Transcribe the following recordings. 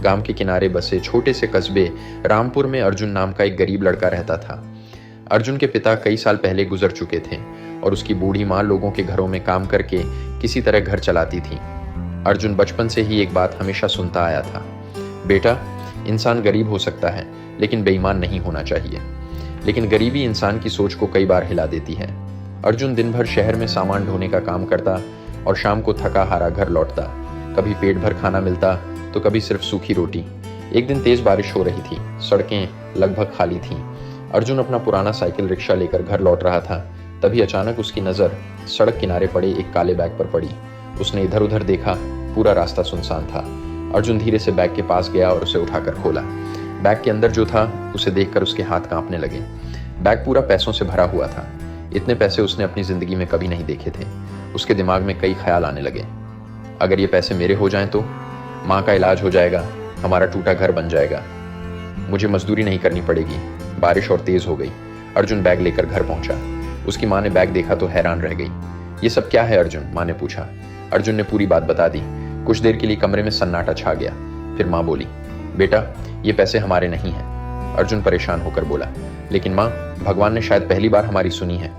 गांव के किनारे बसे छोटे से कस्बे रामपुर में अर्जुन नाम का एक गरीब लड़का रहता था। अर्जुन के पिता कई साल पहले गुजर चुके थे और उसकी बूढ़ी माँ लोगों के घरों में काम करके किसी तरह घर चलाती थी। अर्जुन बचपन से ही एक बात हमेशा सुनता आया था, बेटा, इंसान गरीब हो सकता है लेकिन बेईमान नहीं होना चाहिए। लेकिन गरीबी इंसान की सोच को कई बार हिला देती है। अर्जुन दिन भर शहर में सामान ढोने का काम करता और शाम को थका हारा घर लौटता। कभी पेट भर खाना मिलता तो कभी सिर्फ सूखी रोटी। एक दिन तेज बारिश हो रही थी, सड़कें लगभग खाली थीं। अर्जुन अपना पुराना साइकिल रिक्शा लेकर घर लौट रहा था। तभी अचानक उसकी नज़र सड़क किनारे पड़े एक काले बैग पर पड़ी। उसने इधर उधर देखा, पूरा रास्ता सुनसान था। अर्जुन धीरे से बैग के पास गया और उसे उठाकर खोला। बैग के अंदर जो था उसे देखकर उसके हाथ कांपने लगे। बैग पूरा पैसों से भरा हुआ था। इतने पैसे उसने अपनी जिंदगी में कभी नहीं देखे थे। उसके दिमाग में कई ख्याल आने लगे। अगर ये पैसे मेरे हो जाएं तो माँ का इलाज हो जाएगा, हमारा टूटा घर बन जाएगा, मुझे मजदूरी नहीं करनी पड़ेगी। बारिश और तेज हो गई। अर्जुन बैग लेकर घर पहुंचा। उसकी माँ ने बैग देखा तो हैरान रह गई। ये सब क्या है अर्जुन? माँ ने पूछा। अर्जुन ने पूरी बात बता दी। कुछ देर के लिए कमरे में सन्नाटा छा गया। फिर माँ बोली, बेटा, ये पैसे हमारे नहीं हैं। अर्जुन परेशान होकर बोला, लेकिन माँ, भगवान ने शायद पहली बार हमारी सुनी है।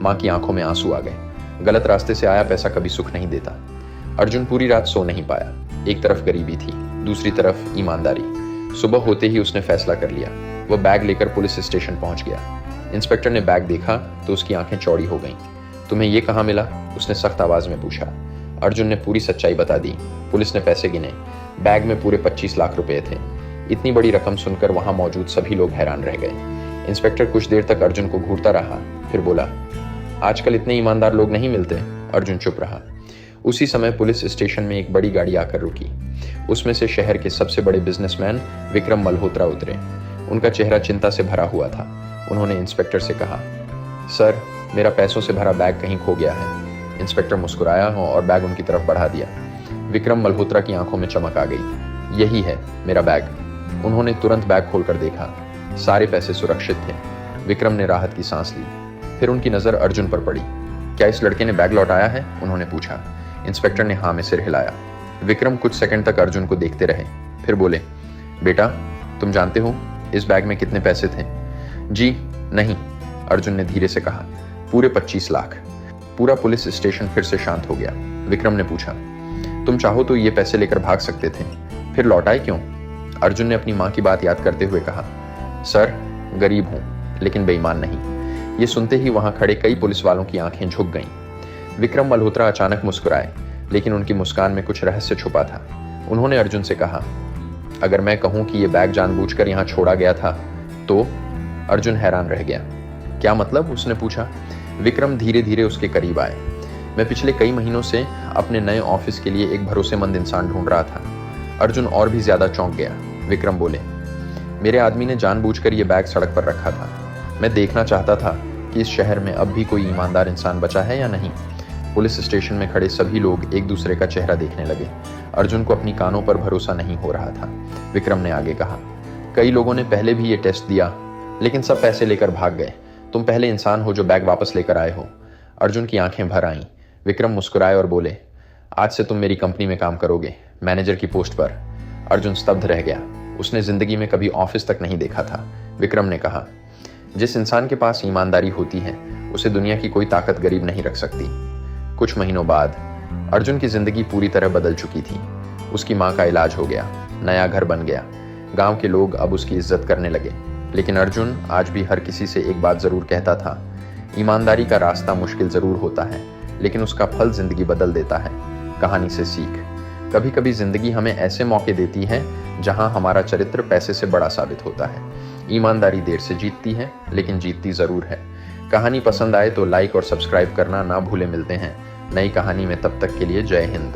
माँ की आंखों में आंसू आ गए। गलत रास्ते से आया पैसा कभी सुख नहीं देता। अर्जुन पूरी रात सो नहीं पाया। एक तरफ गरीबी थी, दूसरी तरफ ईमानदारी। सुबह होते ही उसने फैसला कर लिया। वह बैग लेकर पुलिस स्टेशन पहुंच गया। इंस्पेक्टर ने बैग देखा तो उसकी आंखें चौड़ी हो गईं। तुम्हें ये कहाँ मिला? उसने सख्त आवाज में पूछा। अर्जुन ने पूरी सच्चाई बता दी। पुलिस ने पैसे गिने। बैग में पूरे 25 लाख रुपए थे। इतनी बड़ी रकम सुनकर वहां मौजूद सभी लोग हैरान रह गए। इंस्पेक्टर कुछ देर तक अर्जुन को घूरता रहा, फिर बोला, आजकल इतने ईमानदार लोग नहीं मिलते। अर्जुन चुप रहा। उसी समय पुलिस स्टेशन में एक बड़ी गाड़ी आकर रुकी। उसमें से शहर के सबसे बड़े बिजनेसमैन विक्रम मल्होत्रा उतरे। उनका चेहरा चिंता से भरा हुआ था। उन्होंने इंस्पेक्टर से कहा, सर, मेरा पैसों से भरा बैग कहीं खो गया है। इंस्पेक्टर मुस्कुराया और बैग उनकी तरफ बढ़ा दिया। विक्रम मल्होत्रा की आंखों में चमक आ गई। यही है मेरा बैग। उन्होंने तुरंत बैग खोलकर देखा। सारे पैसे सुरक्षित थे। विक्रम ने राहत की सांस ली। फिर उनकी नजर अर्जुन पर पड़ी। क्या इस लड़के ने बैग लौटाया है? उन्होंने पूछा। इंस्पेक्टर ने हाँ में सिर हिलाया। विक्रम कुछ सेकंड तक अर्जुन को देखते रहे, फिर बोले, बेटा, तुम जानते हो इस बैग में कितने पैसे थे? जी नहीं, अर्जुन ने धीरे से कहा। पूरे 25 लाख। पूरा पुलिस स्टेशन फिर से शांत हो गया। विक्रम ने पूछा, तुम चाहो तो ये पैसे लेकर भाग सकते थे, फिर लौटाए क्यों? अर्जुन ने अपनी माँ की बात याद करते हुए कहा, सर, गरीब हूं लेकिन बेईमान नहीं। ये सुनते ही वहां खड़े कई पुलिस वालों की आंखें झुक गईं। विक्रम मल्होत्रा अचानक मुस्कुराए, लेकिन उनकी मुस्कान में कुछ रहस्य छुपा था। उन्होंने अर्जुन से कहा, अगर मैं कहूं कि ये बैग जानबूझकर यहाँ छोड़ा गया था तो? अर्जुन हैरान रह गया। क्या मतलब? उसने पूछा। विक्रम धीरे धीरे उसके करीब आए। मैं पिछले कई महीनों से अपने नए ऑफिस के लिए एक भरोसेमंद इंसान ढूंढ रहा था। अर्जुन और भी ज्यादा चौंक गया। विक्रम बोले, मेरे आदमी ने जानबूझकर ये बैग सड़क पर रखा था। मैं देखना चाहता था कि इस शहर में अब भी कोई ईमानदार इंसान बचा है या नहीं। पुलिस स्टेशन में खड़े सभी लोग एक दूसरे का चेहरा देखने लगे। अर्जुन को अपनी कानों पर भरोसा नहीं हो रहा था। विक्रम ने आगे कहा, कई लोगों ने पहले भी ये टेस्ट दिया लेकिन सब पैसे लेकर भाग गए। तुम पहले इंसान हो जो बैग वापस लेकर आए हो। अर्जुन की आंखें भर आईं। विक्रम मुस्कुराए और बोले, आज से तुम मेरी कंपनी में काम करोगे, मैनेजर की पोस्ट पर। अर्जुन स्तब्ध रह गया। उसने जिंदगी में कभी ऑफिस तक नहीं देखा था। विक्रम ने कहा, जिस इंसान के पास ईमानदारी होती है उसे दुनिया की कोई ताकत गरीब नहीं रख सकती। कुछ महीनों बाद अर्जुन की जिंदगी पूरी तरह बदल चुकी थी। उसकी माँ का इलाज हो गया, नया घर बन गया, गांव के लोग अब उसकी इज्जत करने लगे। लेकिन अर्जुन आज भी हर किसी से एक बात जरूर कहता था, ईमानदारी का रास्ता मुश्किल जरूर होता है लेकिन उसका फल जिंदगी बदल देता है। कहानी से सीख, कभी कभी जिंदगी हमें ऐसे मौके देती है जहां हमारा चरित्र पैसे से बड़ा साबित होता है। ईमानदारी देर से जीतती है लेकिन जीतती जरूर है। कहानी पसंद आए तो लाइक और सब्सक्राइब करना ना भूले। मिलते हैं नई कहानी में, तब तक के लिए जय हिंद।